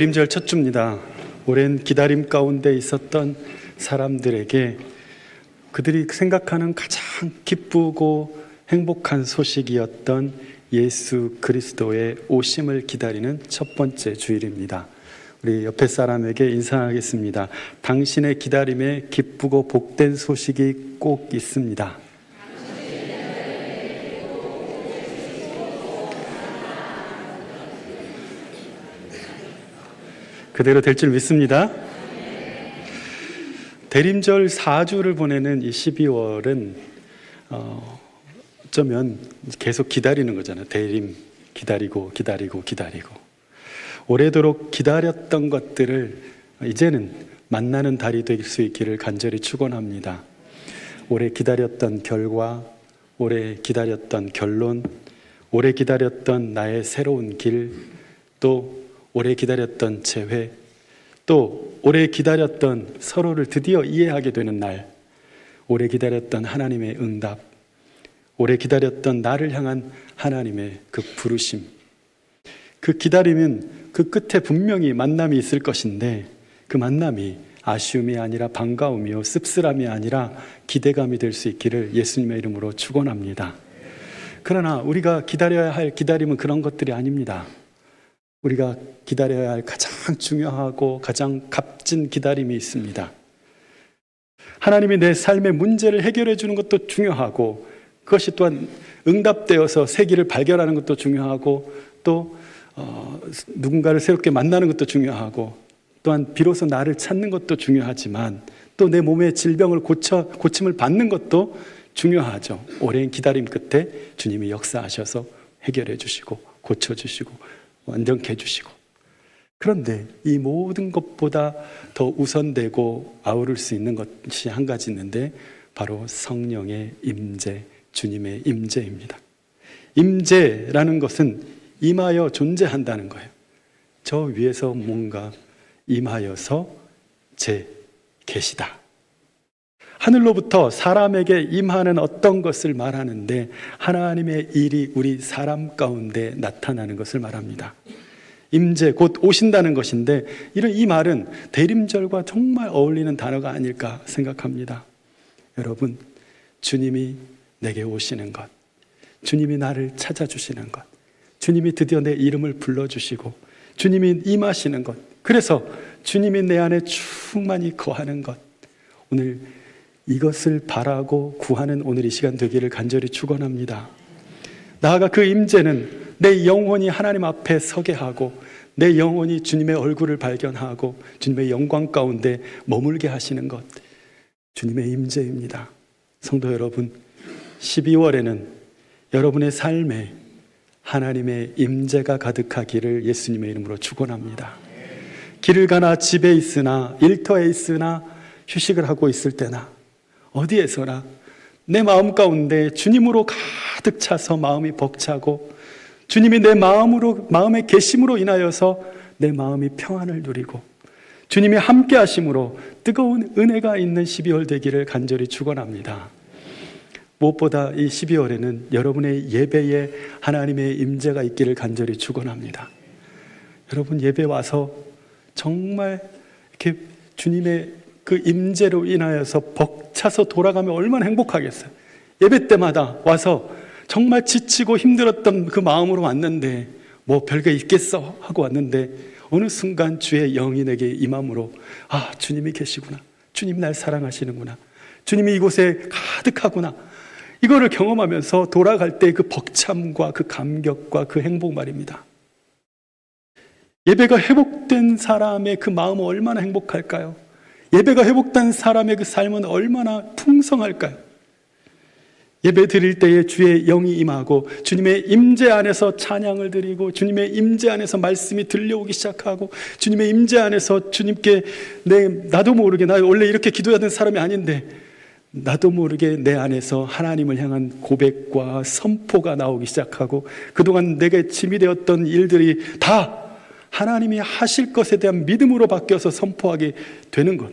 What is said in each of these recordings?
대림절 첫 주입니다. 오랜 기다림 가운데 있었던 사람들에게 그들이 생각하는 가장 기쁘고 행복한 소식이었던 예수 그리스도의 오심을 기다리는 첫 번째 주일입니다. 우리 옆에 사람에게 인사하겠습니다. 당신의 기다림에 기쁘고 복된 소식이 꼭 있습니다. 그대로 될 줄 믿습니다. 대림절 4주를 보내는 이 12월은 어쩌면 계속 기다리는 거잖아요. 대림, 기다리고 오래도록 기다렸던 것들을 이제는 만나는 달이 될 수 있기를 간절히 축원합니다. 오래 기다렸던 결과, 오래 기다렸던 결론, 오래 기다렸던 나의 새로운 길, 또 오래 기다렸던 재회, 또 오래 기다렸던 서로를 드디어 이해하게 되는 날, 오래 기다렸던 하나님의 응답, 오래 기다렸던 나를 향한 하나님의 그 부르심. 그 기다림은 그 끝에 분명히 만남이 있을 것인데 그 만남이 아쉬움이 아니라 반가움이요 씁쓸함이 아니라 기대감이 될 수 있기를 예수님의 이름으로 축원합니다. 그러나 우리가 기다려야 할 기다림은 그런 것들이 아닙니다. 우리가 기다려야 할 가장 중요하고 가장 값진 기다림이 있습니다. 하나님이 내 삶의 문제를 해결해 주는 것도 중요하고 그것이 또한 응답되어서 새 길을 발견하는 것도 중요하고 또 누군가를 새롭게 만나는 것도 중요하고 또한 비로소 나를 찾는 것도 중요하지만 또 내 몸의 질병을 고침을 받는 것도 중요하죠. 오랜 기다림 끝에 주님이 역사하셔서 해결해 주시고 고쳐주시고 완전케 해주시고, 그런데 이 모든 것보다 더 우선되고 아우를 수 있는 것이 한 가지 있는데 바로 성령의 임재, 주님의 임재입니다. 임재라는 것은 임하여 존재한다는 거예요. 저 위에서 뭔가 임하여서 계시다. 하늘로부터 사람에게 임하는 어떤 것을 말하는데 하나님의 일이 우리 사람 가운데 나타나는 것을 말합니다. 임재, 곧 오신다는 것인데 이 말은 대림절과 정말 어울리는 단어가 아닐까 생각합니다. 여러분, 주님이 내게 오시는 것, 주님이 나를 찾아주시는 것, 주님이 드디어 내 이름을 불러주시고 주님이 임하시는 것, 그래서 주님이 내 안에 충만히 거하는 것, 오늘 이것을 바라고 구하는 오늘 이 시간 되기를 간절히 축원합니다. 나아가 그 임재는 내 영혼이 하나님 앞에 서게 하고 내 영혼이 주님의 얼굴을 발견하고 주님의 영광 가운데 머물게 하시는 것, 주님의 임재입니다. 성도 여러분, 12월에는 여러분의 삶에 하나님의 임재가 가득하기를 예수님의 이름으로 축원합니다. 길을 가나 집에 있으나 일터에 있으나 휴식을 하고 있을 때나 어디에서나 내 마음 가운데 주님으로 가득 차서 마음이 벅차고 주님이 내 마음의 계심으로 인하여서 내 마음이 평안을 누리고 주님이 함께 하심으로 뜨거운 은혜가 있는 12월 되기를 간절히 축원합니다. 무엇보다 이 12월에는 여러분의 예배에 하나님의 임재가 있기를 간절히 축원합니다. 여러분, 예배 와서 정말 이렇게 주님의 그 임재로 인하여서 벅차서 돌아가면 얼마나 행복하겠어요. 예배 때마다 와서 정말 지치고 힘들었던 그 마음으로 왔는데 뭐 별게 있겠어 하고 왔는데 어느 순간 주의 영이 내게 임함으로 주님이 계시구나, 주님이 날 사랑하시는구나, 주님이 이곳에 가득하구나, 이거를 경험하면서 돌아갈 때 그 벅참과 그 감격과 그 행복 말입니다. 예배가 회복된 사람의 그 마음은 얼마나 행복할까요? 예배가 회복된 사람의 그 삶은 얼마나 풍성할까요? 예배 드릴 때에 주의 영이 임하고 주님의 임재 안에서 찬양을 드리고 주님의 임재 안에서 말씀이 들려오기 시작하고 주님의 임재 안에서 주님께 나도 모르게, 나 원래 이렇게 기도하는 사람이 아닌데 나도 모르게 내 안에서 하나님을 향한 고백과 선포가 나오기 시작하고 그동안 내게 짐이 되었던 일들이 다 하나님이 하실 것에 대한 믿음으로 바뀌어서 선포하게 되는 것.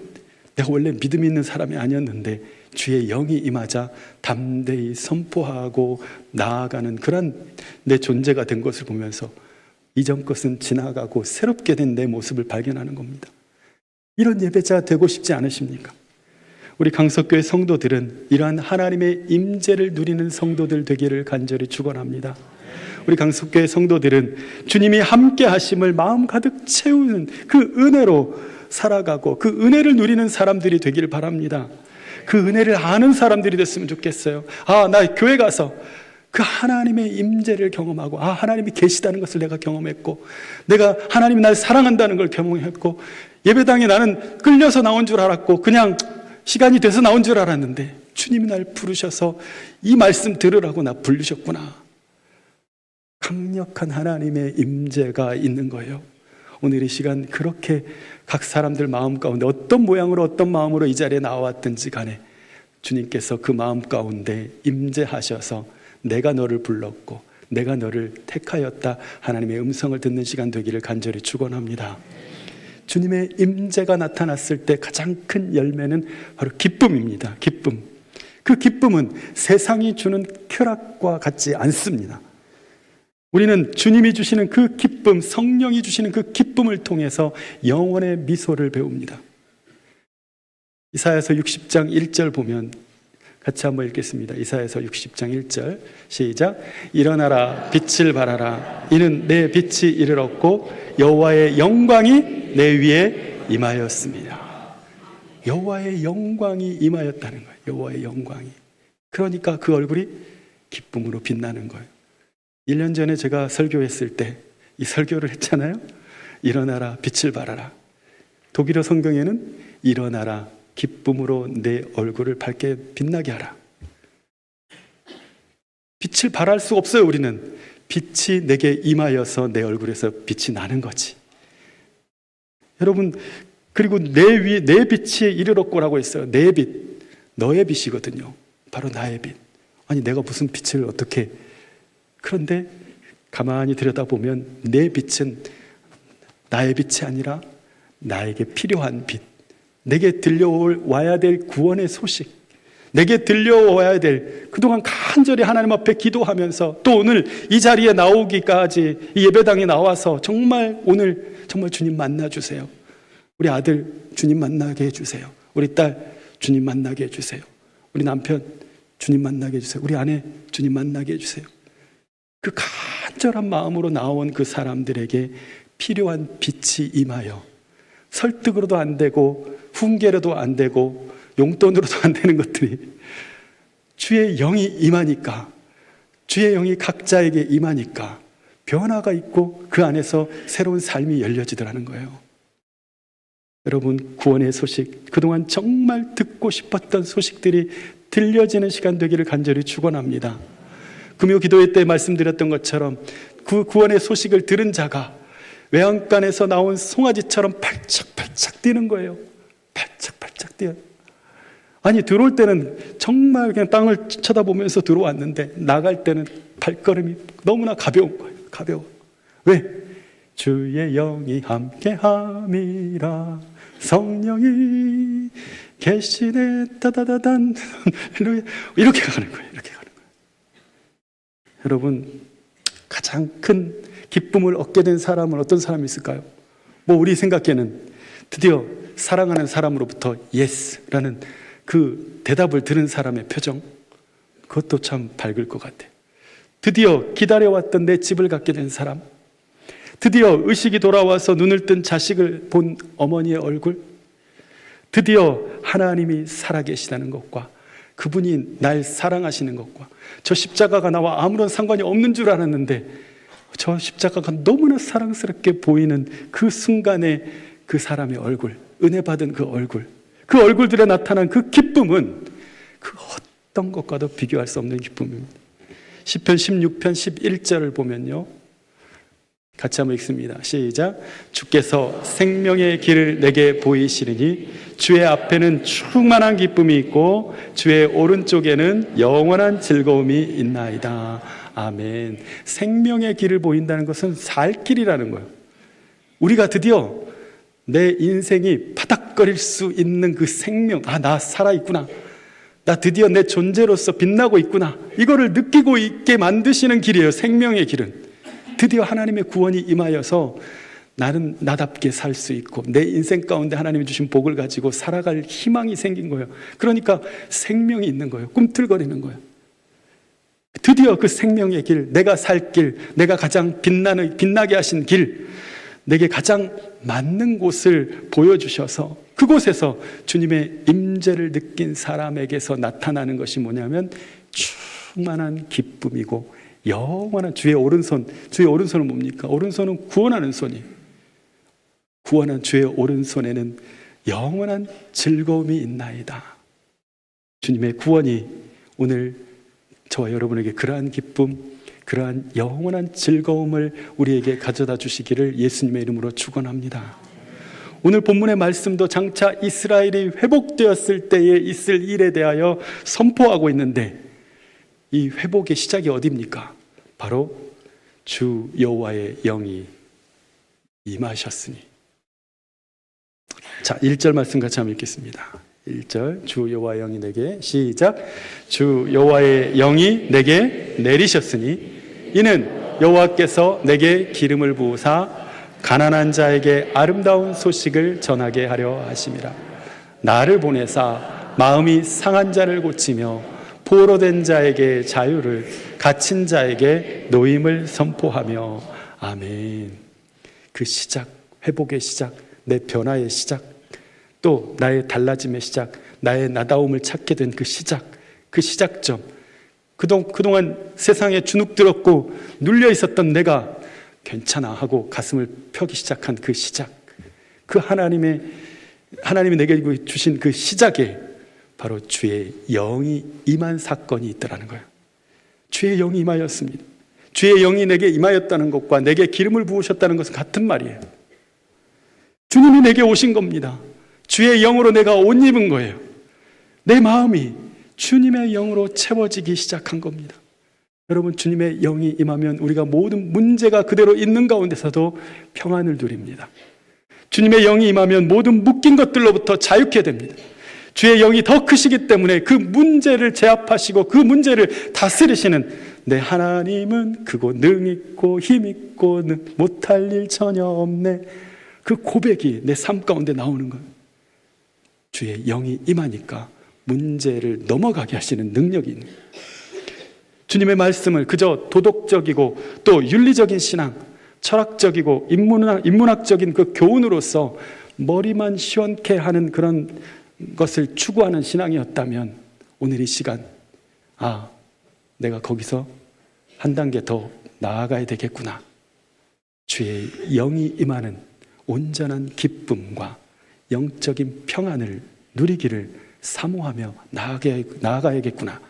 내가 원래 믿음 있는 사람이 아니었는데 주의 영이 임하자 담대히 선포하고 나아가는 그런 내 존재가 된 것을 보면서 이전 것은 지나가고 새롭게 된 내 모습을 발견하는 겁니다. 이런 예배자 되고 싶지 않으십니까? 우리 강석교회 성도들은 이러한 하나님의 임재를 누리는 성도들 되기를 간절히 축원합니다. 우리 강석교회 성도들은 주님이 함께 하심을 마음 가득 채우는 그 은혜로 살아가고 그 은혜를 누리는 사람들이 되기를 바랍니다. 그 은혜를 아는 사람들이 됐으면 좋겠어요. 나 교회 가서 그 하나님의 임재를 경험하고 하나님이 계시다는 것을 내가 경험했고, 내가 하나님이 날 사랑한다는 걸 경험했고, 예배당에 나는 끌려서 나온 줄 알았고 그냥 시간이 돼서 나온 줄 알았는데 주님이 날 부르셔서 이 말씀 들으라고 나 부르셨구나. 강력한 하나님의 임재가 있는 거예요. 오늘 이 시간 그렇게 각 사람들 마음 가운데 어떤 모양으로 어떤 마음으로 이 자리에 나왔든지 간에 주님께서 그 마음 가운데 임재하셔서 내가 너를 불렀고 내가 너를 택하였다 하나님의 음성을 듣는 시간 되기를 간절히 축원합니다. 주님의 임재가 나타났을 때 가장 큰 열매는 바로 기쁨입니다. 기쁨. 그 기쁨은 세상이 주는 쾌락과 같지 않습니다. 우리는 주님이 주시는 그 기쁨, 성령이 주시는 그 기쁨을 통해서 영원의 미소를 배웁니다. 이사야서 60장 1절 보면 같이 한번 읽겠습니다. 이사야서 60장 1절 시작. 일어나라 빛을 발하라 이는 내 빛이 이르렀고 여호와의 영광이 내 위에 임하였습니다. 여호와의 영광이 임하였다는 거예요. 여호와의 영광이. 그러니까 그 얼굴이 기쁨으로 빛나는 거예요. 1년 전에 제가 설교했을 때 이 설교를 했잖아요. 일어나라 빛을 발하라. 독일어 성경에는 일어나라 기쁨으로 내 얼굴을 밝게 빛나게 하라. 빛을 발할 수 없어요. 우리는 빛이 내게 임하여서 내 얼굴에서 빛이 나는 거지. 여러분, 그리고 내 빛이 이르렀고라고 했어요. 내 빛, 너의 빛이거든요. 바로 나의 빛. 아니 내가 무슨 빛을 어떻게. 그런데 가만히 들여다보면 내 빛은 나의 빛이 아니라 나에게 필요한 빛, 내게 들려와야 될 구원의 소식, 내게 들려와야 될, 그동안 간절히 하나님 앞에 기도하면서 또 오늘 이 자리에 나오기까지 이 예배당에 나와서 정말 오늘 정말 주님 만나주세요. 우리 아들 주님 만나게 해주세요. 우리 딸 주님 만나게 해주세요. 우리 남편 주님 만나게 해주세요. 우리 아내 주님 만나게 해주세요. 그 간절한 마음으로 나온 그 사람들에게 필요한 빛이 임하여 설득으로도 안 되고 훈계로도 안 되고 용돈으로도 안 되는 것들이 주의 영이 임하니까, 주의 영이 각자에게 임하니까 변화가 있고 그 안에서 새로운 삶이 열려지더라는 거예요. 여러분, 구원의 소식, 그동안 정말 듣고 싶었던 소식들이 들려지는 시간 되기를 간절히 축원합니다. 금요 기도회 때 말씀드렸던 것처럼 그 구원의 소식을 들은 자가 외양간에서 나온 송아지처럼 팔짝팔짝 뛰는 거예요. 팔짝팔짝 뛰어요. 아니 들어올 때는 정말 그냥 땅을 쳐다보면서 들어왔는데 나갈 때는 발걸음이 너무나 가벼운 거예요. 가벼워. 왜? 주의 영이 함께함이라 성령이 계시네 따다다단 이렇게 가는 거예요. 이렇게 가는 거예요. 여러분, 가장 큰 기쁨을 얻게 된 사람은 어떤 사람이 있을까요? 우리 생각에는 드디어 사랑하는 사람으로부터 예스라는 그 대답을 들은 사람의 표정, 그것도 참 밝을 것 같아요. 드디어 기다려왔던 내 집을 갖게 된 사람, 드디어 의식이 돌아와서 눈을 뜬 자식을 본 어머니의 얼굴, 드디어 하나님이 살아계시다는 것과 그분이 날 사랑하시는 것과 저 십자가가 나와 아무런 상관이 없는 줄 알았는데 저 십자가가 너무나 사랑스럽게 보이는 그 순간에 그 사람의 얼굴, 은혜 받은 그 얼굴들에 나타난 그 기쁨은 그 어떤 것과도 비교할 수 없는 기쁨입니다. 시편 16편 11절을 보면요, 같이 한번 읽습니다. 시작. 주께서 생명의 길을 내게 보이시리니 주의 앞에는 충만한 기쁨이 있고 주의 오른쪽에는 영원한 즐거움이 있나이다. 아멘. 생명의 길을 보인다는 것은 살 길이라는 거예요. 우리가 드디어 내 인생이 파닥거릴 수 있는 그 생명, 나 살아있구나, 나 드디어 내 존재로서 빛나고 있구나, 이거를 느끼고 있게 만드시는 길이에요. 생명의 길은. 드디어 하나님의 구원이 임하여서 나는 나답게 살 수 있고 내 인생 가운데 하나님이 주신 복을 가지고 살아갈 희망이 생긴 거예요. 그러니까 생명이 있는 거예요. 꿈틀거리는 거예요. 드디어 그 생명의 길, 내가 살 길, 내가 가장 빛나게 하신 길, 내게 가장 맞는 곳을 보여주셔서 그곳에서 주님의 임재를 느낀 사람에게서 나타나는 것이 뭐냐면 충만한 기쁨이고 영원한 주의 오른손은 뭡니까? 오른손은 구원하는 손이에요. 구원한 주의 오른손에는 영원한 즐거움이 있나이다. 주님의 구원이 오늘 저와 여러분에게 그러한 기쁨, 그러한 영원한 즐거움을 우리에게 가져다 주시기를 예수님의 이름으로 축원합니다. 오늘 본문의 말씀도 장차 이스라엘이 회복되었을 때에 있을 일에 대하여 선포하고 있는데 이 회복의 시작이 어디입니까? 바로 주 여호와의 영이 임하셨으니. 자, 1절 말씀 같이 한번 읽겠습니다. 1절 주 여호와의 영이 내게 시작. 주 여호와의 영이 내게 내리셨으니 이는 여호와께서 내게 기름을 부으사 가난한 자에게 아름다운 소식을 전하게 하려 하심이라. 나를 보내사 마음이 상한 자를 고치며 포로된 자에게 자유를, 갇힌 자에게 노임을 선포하며. 아멘. 그 시작, 회복의 시작, 내 변화의 시작, 또 나의 달라짐의 시작, 나의 나다움을 찾게 된 그 시작, 그 시작점, 그동안 세상에 주눅들었고 눌려 있었던 내가 괜찮아 하고 가슴을 펴기 시작한 그 시작, 그 하나님이 내게 주신 그 시작에 바로 주의 영이 임한 사건이 있더라는 거예요. 주의 영이 임하였습니다. 주의 영이 내게 임하였다는 것과 내게 기름을 부으셨다는 것은 같은 말이에요. 주님이 내게 오신 겁니다. 주의 영으로 내가 옷 입은 거예요. 내 마음이 주님의 영으로 채워지기 시작한 겁니다. 여러분, 주님의 영이 임하면 우리가 모든 문제가 그대로 있는 가운데서도 평안을 누립니다. 주님의 영이 임하면 모든 묶인 것들로부터 자유케 됩니다. 주의 영이 더 크시기 때문에 그 문제를 제압하시고 그 문제를 다스리시는 내 하나님은 크고 능 있고 힘 있고 못할 일 전혀 없네, 그 고백이 내 삶 가운데 나오는 거예요. 주의 영이 임하니까 문제를 넘어가게 하시는 능력이 있는 거예요. 주님의 말씀을 그저 도덕적이고 또 윤리적인 신앙, 철학적이고 인문학적인 그 교훈으로서 머리만 시원케 하는 그런 것을 추구하는 신앙이었다면 오늘 이 시간, 내가 거기서 한 단계 더 나아가야 되겠구나. 주의 영이 임하는 온전한 기쁨과 영적인 평안을 누리기를 사모하며 나아가야겠구나.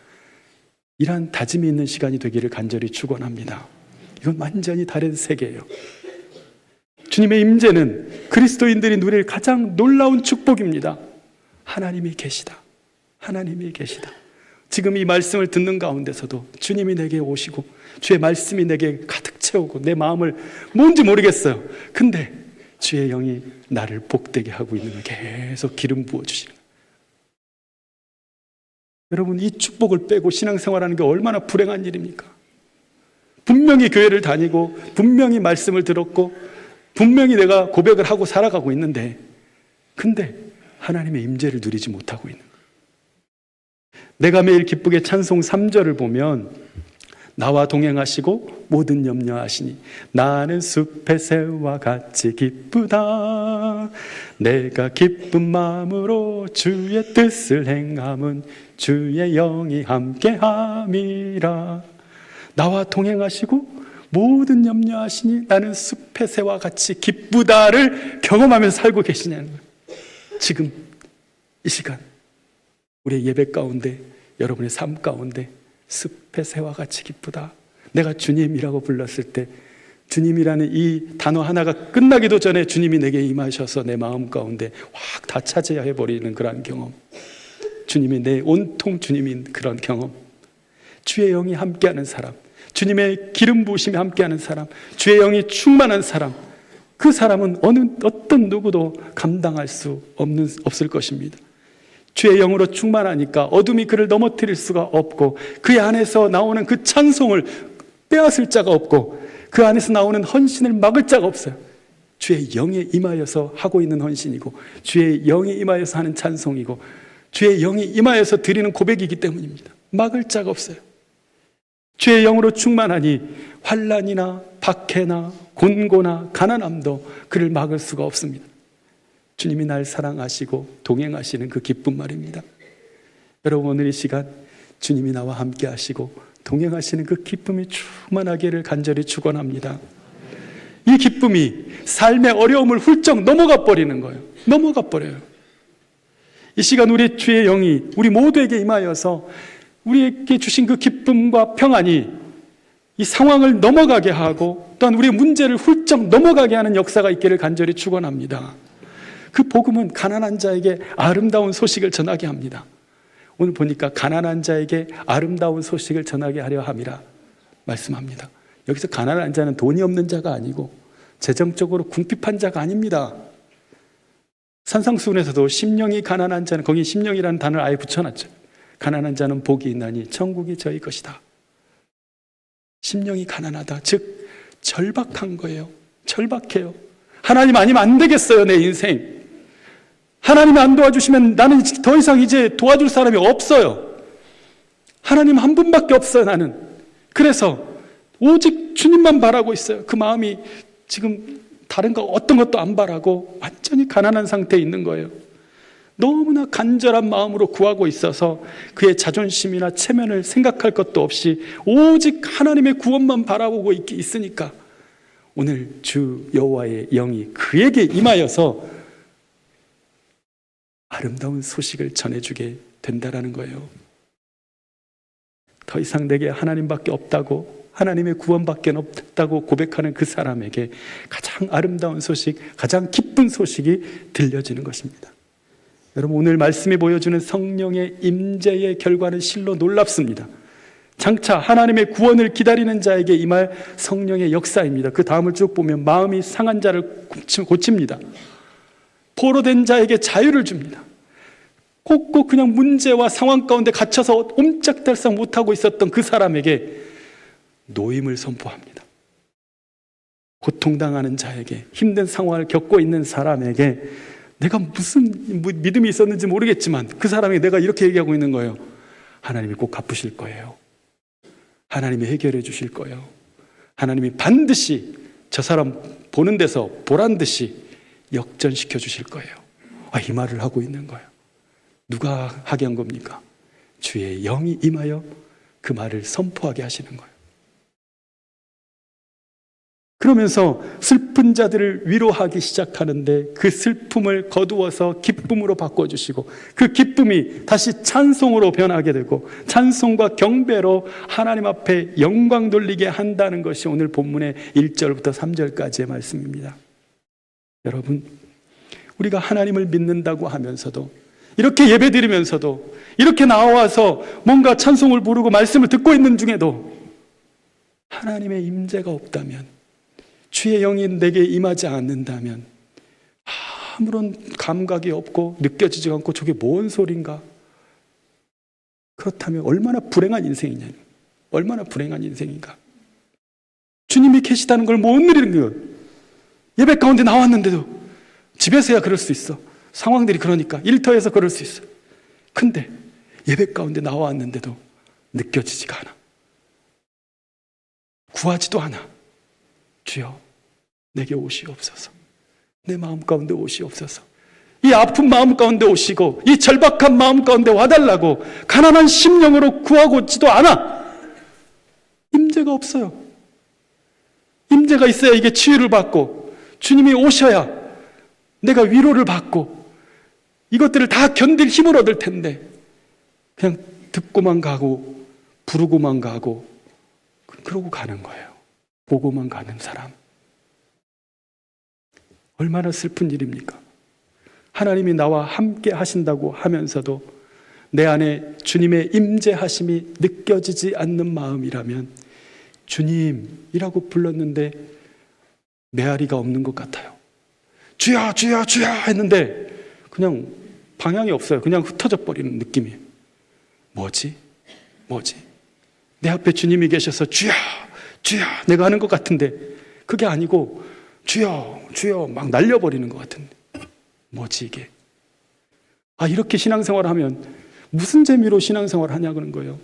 이러한 다짐이 있는 시간이 되기를 간절히 축원합니다. 이건 완전히 다른 세계예요. 주님의 임재는 그리스도인들이 누릴 가장 놀라운 축복입니다. 하나님이 계시다. 하나님이 계시다. 지금 이 말씀을 듣는 가운데서도 주님이 내게 오시고 주의 말씀이 내게 가득 채우고 내 마음을 뭔지 모르겠어요. 근데 주의 영이 나를 복되게 하고 있는 걸 계속 기름 부어주시는 거예요. 여러분, 이 축복을 빼고 신앙생활하는 게 얼마나 불행한 일입니까? 분명히 교회를 다니고 분명히 말씀을 들었고 분명히 내가 고백을 하고 살아가고 있는데 근데 하나님의 임재를 누리지 못하고 있는 거예요. 내가 매일 기쁘게 찬송 3절을 보면 나와 동행하시고 모든 염려하시니 나는 숲의 새와 같이 기쁘다. 내가 기쁜 마음으로 주의 뜻을 행함은 주의 영이 함께함이라. 나와 동행하시고 모든 염려하시니 나는 숲의 새와 같이 기쁘다를 경험하면서 살고 계시냐는 거예요. 지금 이 시간 우리의 예배 가운데, 여러분의 삶 가운데 숲의 새와 같이 기쁘다. 내가 주님이라고 불렀을 때 주님이라는 이 단어 하나가 끝나기도 전에 주님이 내게 임하셔서 내 마음 가운데 확 다 차지해버리는 그런 경험, 주님이 내 온통 주님인 그런 경험, 주의 영이 함께하는 사람, 주님의 기름 부으심이 함께하는 사람, 주의 영이 충만한 사람, 그 사람은 어떤 누구도 감당할 수 없을 것입니다. 주의 영으로 충만하니까 어둠이 그를 넘어뜨릴 수가 없고 그의 안에서 나오는 그 찬송을 빼앗을 자가 없고 그 안에서 나오는 헌신을 막을 자가 없어요. 주의 영에 임하여서 하고 있는 헌신이고, 주의 영에 임하여서 하는 찬송이고, 주의 영이 임하여서 드리는 고백이기 때문입니다. 막을 자가 없어요. 주의 영으로 충만하니 환난이나 박해나 곤고나 가난함도 그를 막을 수가 없습니다. 주님이 날 사랑하시고 동행하시는 그 기쁨 말입니다. 여러분, 오늘 이 시간 주님이 나와 함께 하시고 동행하시는 그 기쁨이 충만하기를 간절히 축원합니다. 이 기쁨이 삶의 어려움을 훌쩍 넘어가 버리는 거예요. 넘어가 버려요. 이 시간 우리 주의 영이 우리 모두에게 임하여서 우리에게 주신 그 기쁨과 평안이 이 상황을 넘어가게 하고, 또한 우리의 문제를 훌쩍 넘어가게 하는 역사가 있기를 간절히 축원합니다. 그 복음은 가난한 자에게 아름다운 소식을 전하게 합니다. 오늘 보니까 가난한 자에게 아름다운 소식을 전하게 하려 함이라 말씀합니다. 여기서 가난한 자는 돈이 없는 자가 아니고 재정적으로 궁핍한 자가 아닙니다. 산상수훈에서도 심령이 가난한 자는, 거기 심령이라는 단어를 아예 붙여놨죠. 가난한 자는 복이 있나니 천국이 저희 것이다. 심령이 가난하다, 즉 절박한 거예요. 절박해요. 하나님 아니면 안 되겠어요, 내 인생. 하나님이 안 도와주시면 나는 더 이상 이제 도와줄 사람이 없어요. 하나님 한 분밖에 없어요, 나는. 그래서 오직 주님만 바라고 있어요. 그 마음이 지금 다른 거 어떤 것도 안 바라고 완전히 가난한 상태에 있는 거예요. 너무나 간절한 마음으로 구하고 있어서 그의 자존심이나 체면을 생각할 것도 없이 오직 하나님의 구원만 바라보고 있으니까 오늘 주 여호와의 영이 그에게 임하여서 아름다운 소식을 전해주게 된다라는 거예요. 더 이상 내게 하나님밖에 없다고, 하나님의 구원밖에 없다고 고백하는 그 사람에게 가장 아름다운 소식, 가장 기쁜 소식이 들려지는 것입니다. 여러분, 오늘 말씀이 보여주는 성령의 임재의 결과는 실로 놀랍습니다. 장차 하나님의 구원을 기다리는 자에게 임할 성령의 역사입니다. 그 다음을 쭉 보면 마음이 상한 자를 고칩니다. 포로된 자에게 자유를 줍니다. 꼭꼭 그냥 문제와 상황 가운데 갇혀서 옴짝달싹 못하고 있었던 그 사람에게 노임을 선포합니다. 고통당하는 자에게, 힘든 상황을 겪고 있는 사람에게, 내가 무슨 믿음이 있었는지 모르겠지만 그 사람에게 내가 이렇게 얘기하고 있는 거예요. 하나님이 꼭 갚으실 거예요. 하나님이 해결해 주실 거예요. 하나님이 반드시 저 사람 보는 데서 보란 듯이 역전시켜 주실 거예요. 이 말을 하고 있는 거예요. 누가 하게 한 겁니까? 주의 영이 임하여 그 말을 선포하게 하시는 거예요. 그러면서 슬픈 자들을 위로하기 시작하는데 그 슬픔을 거두어서 기쁨으로 바꿔주시고, 그 기쁨이 다시 찬송으로 변하게 되고 찬송과 경배로 하나님 앞에 영광 돌리게 한다는 것이 오늘 본문의 1절부터 3절까지의 말씀입니다. 여러분, 우리가 하나님을 믿는다고 하면서도, 이렇게 예배드리면서도, 이렇게 나와서 뭔가 찬송을 부르고 말씀을 듣고 있는 중에도 하나님의 임재가 없다면, 주의 영이 내게 임하지 않는다면, 아무런 감각이 없고 느껴지지 않고 저게 뭔 소린가? 그렇다면 얼마나 불행한 인생이냐? 얼마나 불행한 인생인가? 주님이 계시다는 걸 못 누리는 거예요. 예배 가운데 나왔는데도, 집에서야 그럴 수 있어. 상황들이 그러니까 일터에서 그럴 수 있어. 근데 예배 가운데 나왔는데도 느껴지지가 않아. 구하지도 않아. 주여, 내게 오시옵소서. 내 마음 가운데 오시옵소서. 이 아픈 마음 가운데 오시고 이 절박한 마음 가운데 와달라고 가난한 심령으로 구하고 있지도 않아. 임재가 없어요. 임재가 있어야 이게 치유를 받고 주님이 오셔야 내가 위로를 받고 이것들을 다 견딜 힘을 얻을 텐데, 그냥 듣고만 가고 부르고만 가고 그러고 가는 거예요. 보고만 가는 사람. 얼마나 슬픈 일입니까? 하나님이 나와 함께 하신다고 하면서도 내 안에 주님의 임재하심이 느껴지지 않는 마음이라면, 주님이라고 불렀는데 메아리가 없는 것 같아요. 주야 주야 주야 했는데 그냥 방향이 없어요. 그냥 흩어져 버리는 느낌이에요. 뭐지? 내 앞에 주님이 계셔서 주야 주여, 내가 하는 것 같은데 그게 아니고 주여, 주여 막 날려버리는 것 같은데 뭐지 이게? 이렇게 신앙생활을 하면 무슨 재미로 신앙생활을 하냐는 거예요.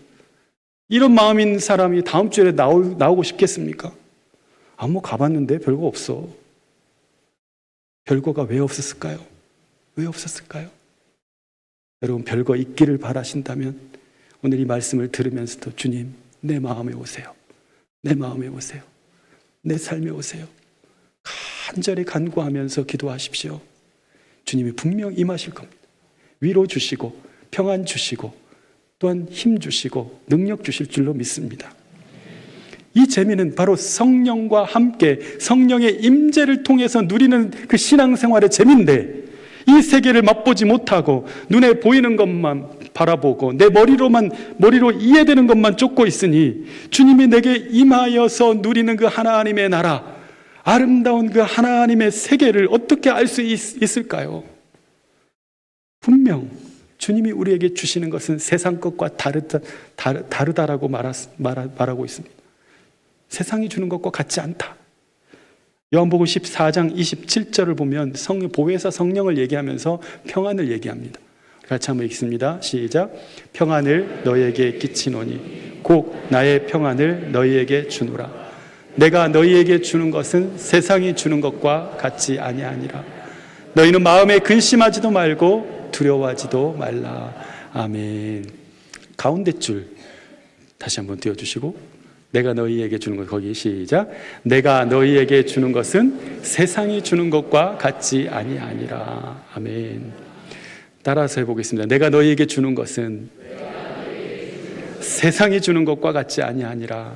이런 마음인 사람이 다음 주에 나오고 싶겠습니까? 뭐 가봤는데 별거 없어. 별거가 왜 없었을까요? 왜 없었을까요? 여러분, 별거 있기를 바라신다면 오늘 이 말씀을 들으면서도 주님, 내 마음에 오세요. 내 마음에 오세요. 내 삶에 오세요. 간절히 간구하면서 기도하십시오. 주님이 분명 임하실 겁니다. 위로 주시고 평안 주시고 또한 힘 주시고 능력 주실 줄로 믿습니다. 이 재미는 바로 성령과 함께 성령의 임재를 통해서 누리는 그 신앙생활의 재미인데, 이 세계를 맛보지 못하고 눈에 보이는 것만 바라보고 내 머리로 이해되는 것만 쫓고 있으니 주님이 내게 임하여서 누리는 그 하나님의 나라, 아름다운 그 하나님의 세계를 어떻게 알 수 있을까요? 분명 주님이 우리에게 주시는 것은 세상 것과 다르다라고 말하고 있습니다. 세상이 주는 것과 같지 않다. 요한복음 14장 27절을 보면 보혜사 성령을 얘기하면서 평안을 얘기합니다. 같이 한번 읽습니다. 시작. 평안을 너희에게 끼치노니 곧 나의 평안을 너희에게 주노라. 내가 너희에게 주는 것은 세상이 주는 것과 같지 아니하니라. 너희는 마음에 근심하지도 말고 두려워하지도 말라. 아멘. 가운데 줄 다시 한번 띄워주시고, 내가 너희에게 주는 것, 거기 시작. 내가 너희에게 주는 것은 세상이 주는 것과 같지 아니하니라. 아멘. 따라서 해보겠습니다. 내가 너희에게 주는 것은 세상이 주는 것과 같지 아니하니라.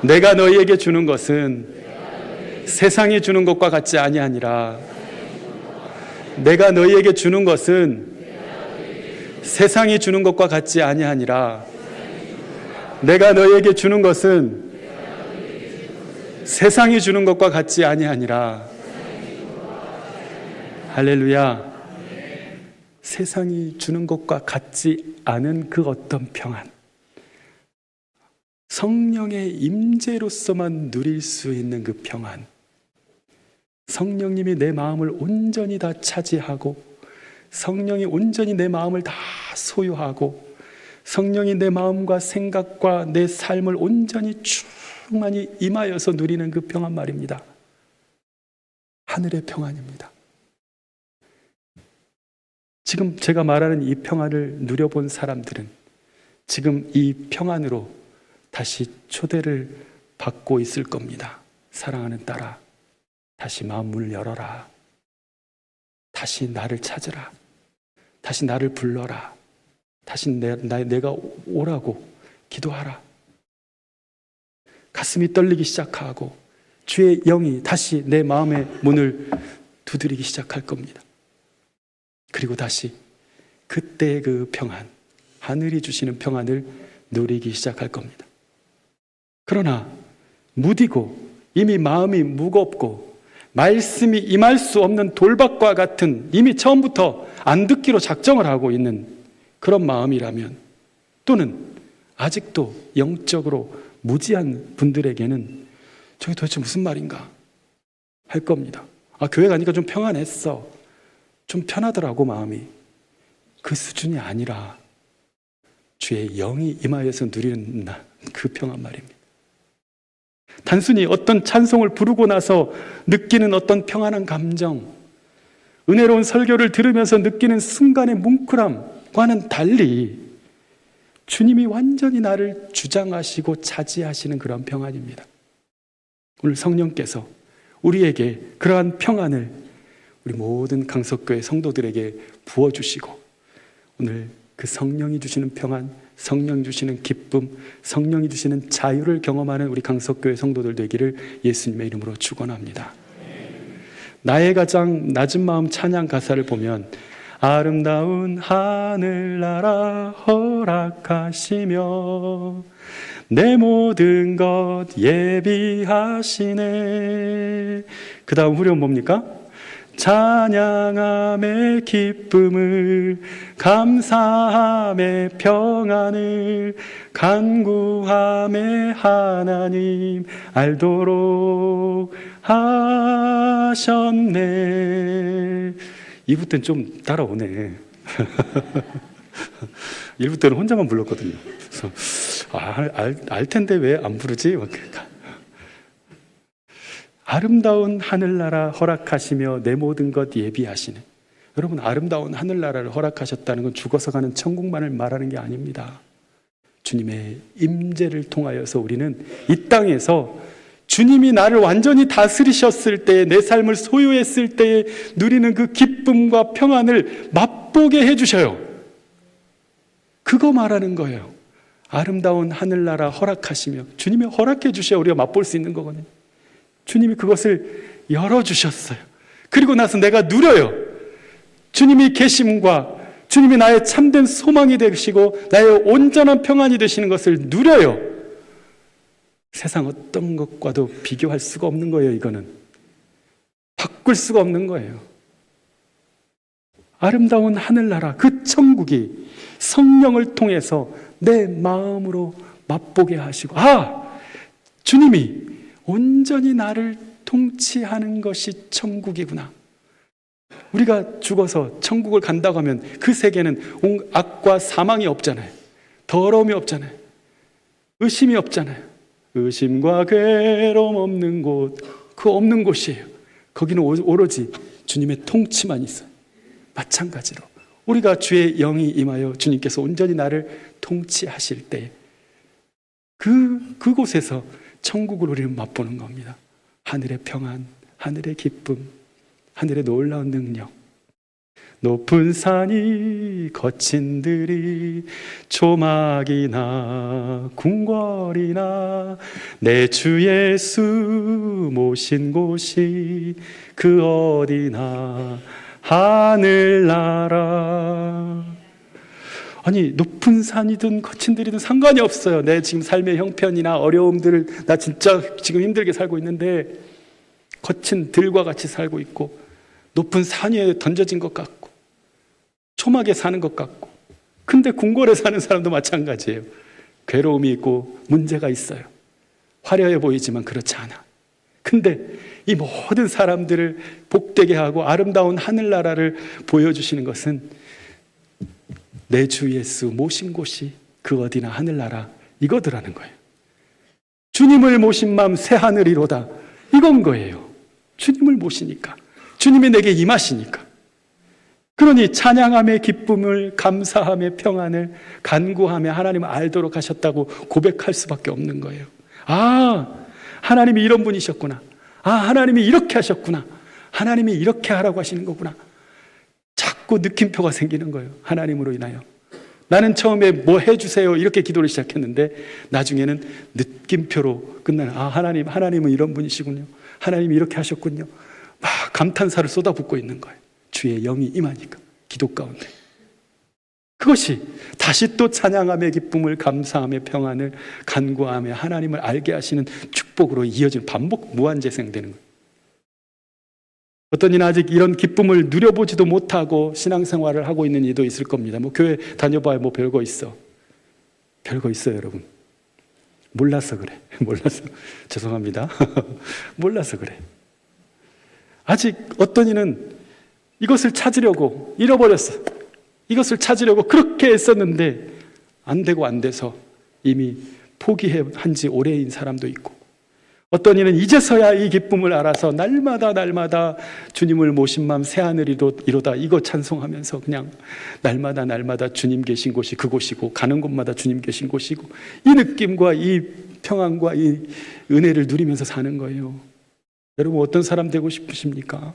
내가 너희에게 주는 것은 세상이 주는 것과 같지 아니하니라. 내가 너희에게 주는 것은 세상이 주는 것과 같지 아니하니라. 내가 너희에게 주는 것은 세상이 주는 것과 같지 아니하니라. 할렐루야. 세상이 주는 것과 같지 않은 그 어떤 평안, 성령의 임재로서만 누릴 수 있는 그 평안, 성령님이 내 마음을 온전히 다 차지하고 성령이 온전히 내 마음을 다 소유하고 성령이 내 마음과 생각과 내 삶을 온전히 충만히 임하여서 누리는 그 평안 말입니다. 하늘의 평안입니다. 지금 제가 말하는 이 평안을 누려본 사람들은 지금 이 평안으로 다시 초대를 받고 있을 겁니다. 사랑하는 딸아, 다시 마음 문을 열어라. 다시 나를 찾으라. 다시 나를 불러라. 다시 내가 오라고 기도하라. 가슴이 떨리기 시작하고 주의 영이 다시 내 마음의 문을 두드리기 시작할 겁니다. 그리고 다시 그때의 그 평안, 하늘이 주시는 평안을 누리기 시작할 겁니다. 그러나 무디고 이미 마음이 무겁고 말씀이 임할 수 없는 돌박과 같은, 이미 처음부터 안 듣기로 작정을 하고 있는 그런 마음이라면, 또는 아직도 영적으로 무지한 분들에게는 저게 도대체 무슨 말인가 할 겁니다. 교회 가니까 좀 평안했어, 좀 편하더라고 마음이. 그 수준이 아니라 주의 영이 임하여서 누리는 그 평안 말입니다. 단순히 어떤 찬송을 부르고 나서 느끼는 어떤 평안한 감정, 은혜로운 설교를 들으면서 느끼는 순간의 뭉클함과는 달리 주님이 완전히 나를 주장하시고 차지하시는 그런 평안입니다. 오늘 성령께서 우리에게 그러한 평안을 우리 모든 강석교회 성도들에게 부어주시고, 오늘 그 성령이 주시는 평안, 성령 주시는 기쁨, 성령이 주시는 자유를 경험하는 우리 강석교회 성도들 되기를 예수님의 이름으로 축원합니다. 나의 가장 낮은 마음 찬양 가사를 보면 아름다운 하늘나라 허락하시며 내 모든 것 예비하시네. 그 다음 후렴 뭡니까? 찬양함의 기쁨을, 감사함의 평안을, 간구함의 하나님 알도록 하셨네. 2부 때는 좀 따라오네. 1부 때는 혼자만 불렀거든요. 그래서 알 텐데 왜 안 부르지? 아름다운 하늘나라 허락하시며 내 모든 것 예비하시네. 여러분, 아름다운 하늘나라를 허락하셨다는 건 죽어서 가는 천국만을 말하는 게 아닙니다. 주님의 임재를 통하여서 우리는 이 땅에서 주님이 나를 완전히 다스리셨을 때에, 내 삶을 소유했을 때에 누리는 그 기쁨과 평안을 맛보게 해주셔요. 그거 말하는 거예요. 아름다운 하늘나라 허락하시며, 주님이 허락해 주셔야 우리가 맛볼 수 있는 거거든요. 주님이 그것을 열어주셨어요. 그리고 나서 내가 누려요. 주님이 계심과 주님이 나의 참된 소망이 되시고 나의 온전한 평안이 되시는 것을 누려요. 세상 어떤 것과도 비교할 수가 없는 거예요. 이거는 바꿀 수가 없는 거예요. 아름다운 하늘나라, 그 천국이 성령을 통해서 내 마음으로 맛보게 하시고, 주님이 온전히 나를 통치하는 것이 천국이구나. 우리가 죽어서 천국을 간다고 하면 그 세계는 악과 사망이 없잖아요. 더러움이 없잖아요. 의심이 없잖아요. 의심과 괴로움 없는 곳, 그 없는 곳이에요. 거기는 오로지 주님의 통치만 있어요. 마찬가지로 우리가 주의 영이 임하여 주님께서 온전히 나를 통치하실 때 그곳에서 천국을 우리는 맛보는 겁니다. 하늘의 평안, 하늘의 기쁨, 하늘의 놀라운 능력. 높은 산이 거친 들이 조막이나 궁궐이나 내 주 예수 모신 곳이 그 어디나 하늘나라. 아니, 높은 산이든 거친 들이든 상관이 없어요. 내 지금 삶의 형편이나 어려움들을, 나 진짜 지금 힘들게 살고 있는데 거친 들과 같이 살고 있고, 높은 산 위에 던져진 것 같고, 초막에 사는 것 같고, 근데 궁궐에 사는 사람도 마찬가지예요. 괴로움이 있고 문제가 있어요. 화려해 보이지만 그렇지 않아. 근데 이 모든 사람들을 복되게 하고 아름다운 하늘나라를 보여주시는 것은 내 주 예수 모신 곳이 그 어디나 하늘나라, 이거더라는 거예요. 주님을 모신 마음 새 하늘이로다, 이건 거예요. 주님을 모시니까, 주님이 내게 임하시니까. 그러니 찬양함의 기쁨을, 감사함의 평안을, 간구함에 하나님을 알도록 하셨다고 고백할 수밖에 없는 거예요. 하나님이 이런 분이셨구나. 하나님이 이렇게 하셨구나. 하나님이 이렇게 하라고 하시는 거구나. 자꾸 느낌표가 생기는 거예요. 하나님으로 인하여. 나는 처음에 뭐 해주세요 이렇게 기도를 시작했는데 나중에는 느낌표로 끝나는, 하나님은 이런 분이시군요. 하나님이 이렇게 하셨군요. 막 감탄사를 쏟아붓고 있는 거예요. 주의 영이 임하니까, 기도 가운데. 그것이 다시 또 찬양함의 기쁨을, 감사함의 평안을, 간구함의 하나님을 알게 하시는 축복으로 이어지는 반복 무한재생되는 거예요. 어떤 이는 아직 이런 기쁨을 누려보지도 못하고 신앙생활을 하고 있는 이도 있을 겁니다. 교회 다녀봐야 별거 있어. 별거 있어요, 여러분. 몰라서 그래. 죄송합니다. 몰라서 그래. 아직 어떤 이는 이것을 찾으려고 잃어버렸어. 이것을 찾으려고 그렇게 애썼는데 안 되고 안 돼서 이미 포기한 지 오래인 사람도 있고, 어떤 이는 이제서야 이 기쁨을 알아서 날마다 주님을 모신 마음 새하늘이로다 이거 찬송하면서 그냥 날마다 주님 계신 곳이 그곳이고, 가는 곳마다 주님 계신 곳이고, 이 느낌과 이 평안과 이 은혜를 누리면서 사는 거예요. 여러분, 어떤 사람 되고 싶으십니까?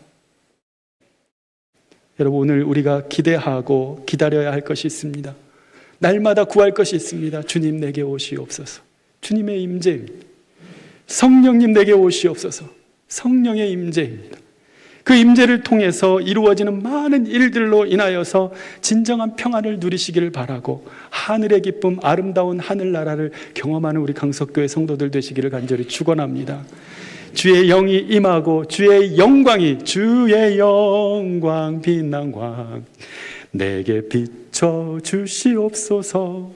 여러분, 오늘 우리가 기대하고 기다려야 할 것이 있습니다. 날마다 구할 것이 있습니다. 주님 내게 오시옵소서. 주님의 임재입니다. 성령님 내게 오시옵소서. 성령의 임재입니다. 그 임재를 통해서 이루어지는 많은 일들로 인하여서 진정한 평안을 누리시기를 바라고, 하늘의 기쁨, 아름다운 하늘나라를 경험하는 우리 강석교회 성도들 되시기를 간절히 축원합니다. 주의 영이 임하고 주의 영광이, 주의 영광 빛난 광 내게 비춰 주시옵소서.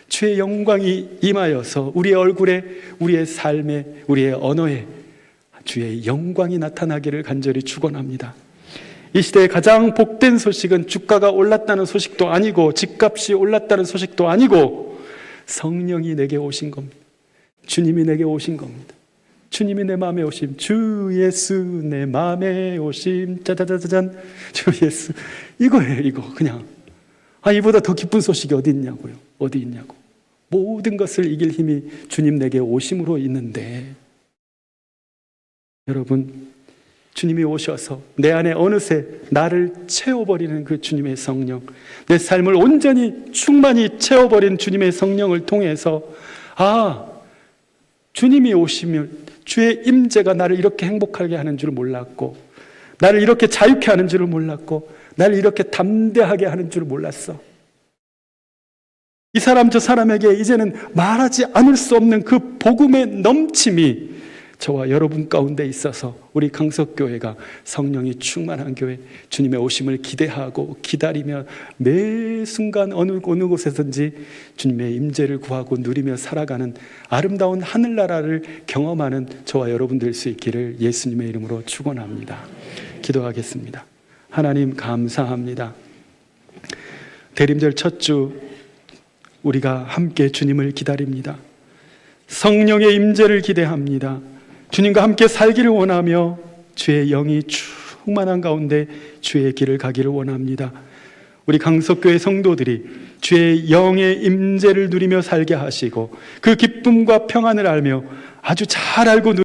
주의 영광이 임하여서 우리의 얼굴에, 우리의 삶에, 우리의 언어에 주의 영광이 나타나기를 간절히 축원합니다. 이 시대의 가장 복된 소식은 주가가 올랐다는 소식도 아니고 집값이 올랐다는 소식도 아니고 성령이 내게 오신 겁니다. 주님이 내게 오신 겁니다. 주님이 내 마음에 오심. 주 예수 내 마음에 오심. 짜자자자잔. 주 예수. 이거예요. 이거 그냥. 이보다 더 기쁜 소식이 어디 있냐고요. 어디 있냐고. 모든 것을 이길 힘이 주님 내게 오심으로 있는데, 여러분, 주님이 오셔서 내 안에 어느새 나를 채워버리는 그 주님의 성령, 내 삶을 온전히 충만히 채워버린 주님의 성령을 통해서 주님이 오시면 주의 임재가 나를 이렇게 행복하게 하는 줄 몰랐고, 나를 이렇게 자유케 하는 줄 몰랐고, 나를 이렇게 담대하게 하는 줄 몰랐어. 이 사람 저 사람에게 이제는 말하지 않을 수 없는 그 복음의 넘침이 저와 여러분 가운데 있어서 우리 강석교회가 성령이 충만한 교회, 주님의 오심을 기대하고 기다리며 매 순간 어느 곳에서든지 주님의 임재를 구하고 누리며 살아가는 아름다운 하늘나라를 경험하는 저와 여러분 될 수 있기를 예수님의 이름으로 축원합니다. 기도하겠습니다. 하나님 감사합니다. 대림절 첫 주 우리가 함께 주님을 기다립니다. 성령의 임재를 기대합니다. 주님과 함께 살기를 원하며 주의 영이 충만한 가운데 주의 길을 가기를 원합니다. 우리 강석교회 성도들이 주의 영의 임재를 누리며 살게 하시고 그 기쁨과 평안을 알며 아주 잘 알고